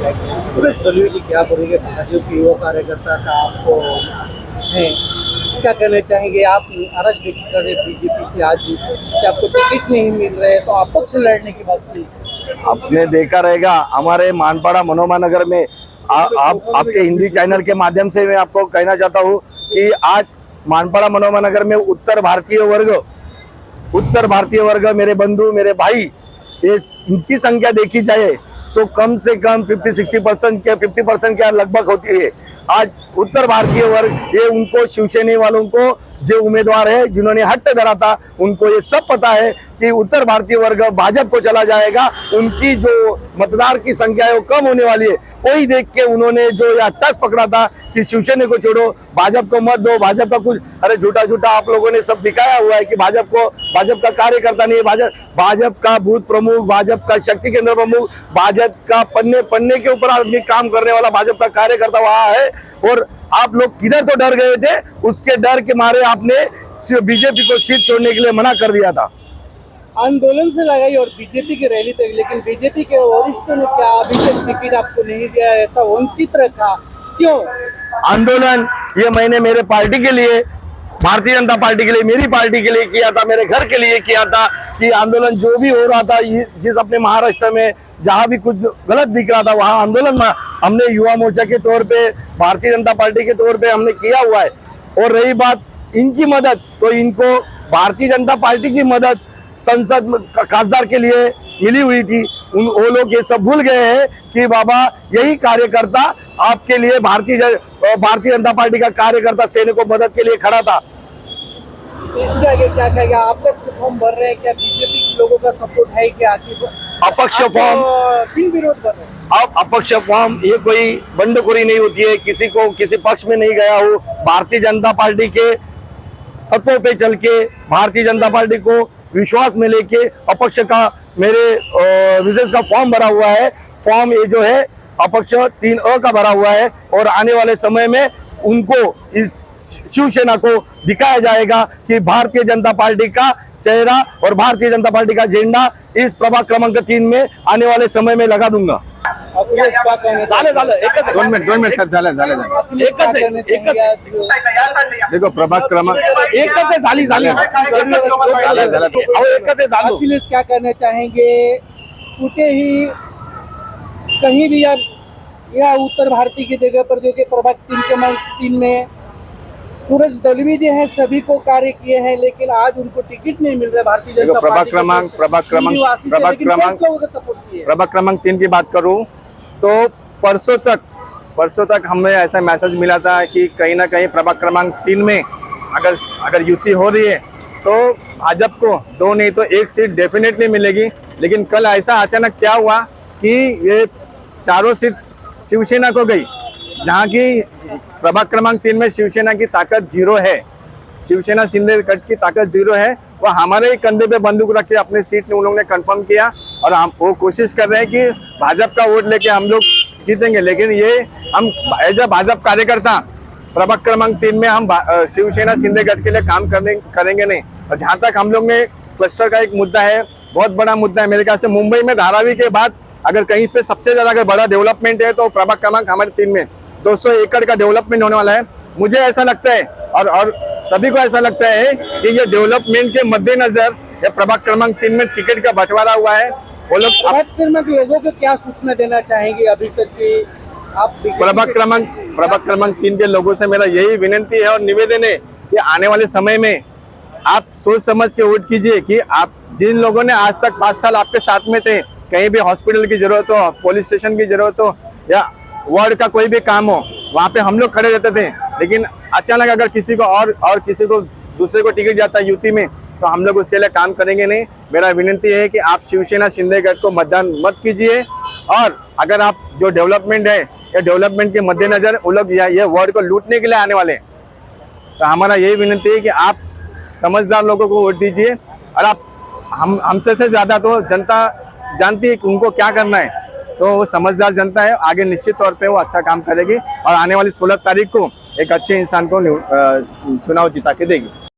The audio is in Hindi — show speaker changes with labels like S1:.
S1: की क्या बोलेंगे, भाजपा की युवा कार्यकर्ता का आपको है, क्या कहना चाहेंगे आप? नाराज व्यक्त कर रहे बीजेपी से आज कि आपको टिकट नहीं मिल रहे, तो अपक्ष लड़ने की बात थी।
S2: आपने देखा रहेगा हमारे मानपाड़ा मनोमा नगर में आपके हिंदी चैनल के माध्यम से मैं आपको कहना चाहता हूँ कि आज मानपाड़ा मनोमा नगर में उत्तर भारतीय वर्ग मेरे बंधु मेरे भाई, ये इनकी संख्या देखी जाए तो कम से कम 50-60% के 50% के लगभग होती है। आज उत्तर भारतीय वर्ग ये उनको शिवसेना वालों को जो उम्मीदवार है जिन्होंने हट धरा था उनको ये सब पता है कि उत्तर भारतीय वर्ग भाजपा को चला जाएगा, उनकी जो मतदार की संख्या है वो कम होने वाली है। वही देख के उन्होंने जो ये टस पकड़ा था कि शिवसेना को छोड़ो, भाजपा को मत दो, भाजपा का कुछ, अरे झूठा आप लोगों ने सब दिखाया हुआ है कि भाजपा का कार्यकर्ता नहीं है, भाजपा का बूथ प्रमुख, भाजपा का शक्ति केंद्र प्रमुख, भाजपा का पन्ने के ऊपर आदमी काम करने वाला भाजपा का कार्यकर्ता वहां है। और आप लोग किधर तो डर गए थे, उसके डर के मारे आपने बीजेपी को सीट छोड़ने के लिए मना कर दिया था।
S1: आंदोलन से लगाई और बीजेपी की रैली तक, लेकिन बीजेपी के वरिष्ठों ने क्या अभी तक टिकट आपको नहीं दिया, ऐसा वंचित रखा क्यों? आंदोलन
S2: ये मैंने मेरे पार्टी के लिए, भारतीय जनता पार्टी के लिए, मेरी पार्टी के लिए किया था, मेरे घर के लिए किया था कि आंदोलन जो भी हो रहा था, जिस अपने महाराष्ट्र में जहां भी कुछ गलत दिख रहा था वहां आंदोलन हमने युवा मोर्चा के तौर पे, भारतीय जनता पार्टी के तौर पे हमने किया हुआ है। और रही बात इनकी मदद, तो इनको भारतीय जनता पार्टी की मदद संसद खासदार के लिए मिली हुई थी। वो लोग ये सब भूल गए हैं कि बाबा यही कार्यकर्ता आपके लिए, भारतीय जनता पार्टी का कार्यकर्ता सेना को मदद के लिए खड़ा था।
S1: इसके आगे क्या कहेगा? आप लोग फॉर्म भर रहे हैं क्या? बीजेपी के लोगों का सपोर्ट है क्या?
S2: अपक्ष फॉर्म
S1: बिन विरोध भर रहे हैं।
S2: अब अपक्ष फॉर्म ये कोई बंडखोरी नहीं होती है, किसी को किसी पक्ष में नहीं गया हो। भारतीय जनता पार्टी के तत्वों पे चल के, भारतीय जनता पार्टी को विश्वास में लेके अपक्ष का मेरे विशेष का फॉर्म भरा हुआ है। फॉर्म ये जो है अपक्ष 3A का भरा हुआ है और आने वाले समय में उनको इस शिवसेना को दिखाया जाएगा कि भारतीय जनता पार्टी का चेहरा और भारतीय जनता पार्टी का झंडा इस प्रभाग क्रमांक 3 में आने वाले समय में लगा दूंगा।
S3: दोन मिनिट सर, झालं देखो प्रभाग क्रमांक
S1: अखिलेश क्या कहना चाहेंगे? टूटे ही कहीं भी या उत्तर भारतीय की जगह पर जो कि प्रभाग 3 में सूरज दलवी जी हैं, सभी को कार्य किए हैं, लेकिन आज उनको टिकट नहीं मिल रहा। भारतीय जनता
S3: प्रभाग क्रमांक 3 की बात करूं तो परसों तक हमें ऐसा मैसेज मिला था कि कहीं ना कहीं प्रभाग क्रमांक 3 में अगर युति हो रही है तो भाजपा को 2 नहीं तो 1 सीट डेफिनेटली मिलेगी। लेकिन कल ऐसा अचानक क्या हुआ कि ये 4 सीट शिवसेना को गई, जहाँ की प्रभाग क्रमांक 3 में शिवसेना की ताकत 0 है, शिवसेना शिंदे गठ की ताकत 0 है। वो हमारे ही कंधे पे बंदूक रख के अपने सीट ने उन लोगों ने कंफर्म किया और हम वो कोशिश कर रहे हैं कि भाजपा का वोट लेके हम लोग जीतेंगे। लेकिन ये हम एज अ भाजपा कार्यकर्ता प्रभाग क्रमांक 3 में हम शिवसेना शिंदे गठ के लिए काम करेंगे नहीं। और जहाँ तक हम लोग ने क्लस्टर का एक मुद्दा है, बहुत बड़ा मुद्दा है मेरे ख्याल से, मुंबई में धारावी के बाद अगर कहीं पे सबसे ज्यादा अगर बड़ा डेवलपमेंट है तो प्रभाग क्रमांक हमारे 3 में 200 एकड़ का डेवलपमेंट होने वाला है। मुझे ऐसा लगता है और सभी को ऐसा लगता है कि ये डेवलपमेंट के मद्देनजर ये प्रभाग क्रमांक 3 में टिकट का बंटवारा हुआ है। वो लोग
S1: लोगों को क्या सूचना देना चाहेंगे अभी तक कि आप
S3: प्रभाग क्रमांक 3 के लोगों से मेरा यही विनती है और निवेदन है कि आने वाले समय में आप सोच समझ के वोट कीजिए कि आप जिन लोगों ने आज तक 5 साल आपके साथ में थे, कहीं भी हॉस्पिटल की जरूरत हो, पुलिस स्टेशन की जरूरत हो या वार्ड का कोई भी काम हो, वहाँ पे हम लोग खड़े रहते थे। लेकिन अचानक अगर किसी को और किसी को दूसरे को टिकट जाता है यूपी में तो हम लोग उसके लिए काम करेंगे नहीं। मेरा विनती है कि आप शिवसेना शिंदे गठ को मतदान मत कीजिए और अगर आप जो डेवलपमेंट है या डेवलपमेंट के मद्देनजर वो लोग ये वार्ड को लूटने के लिए आने वाले हैं, तो हमारा यही विनती है कि आप समझदार लोगों को वोट दीजिए। और आप हमसे से ज़्यादा तो जनता जानती है कि उनको क्या करना है, तो वो समझदार जनता है, आगे निश्चित तौर पे वो अच्छा काम करेगी और आने वाली 16 तारीख को एक अच्छे इंसान को चुनाव जिता के देगी।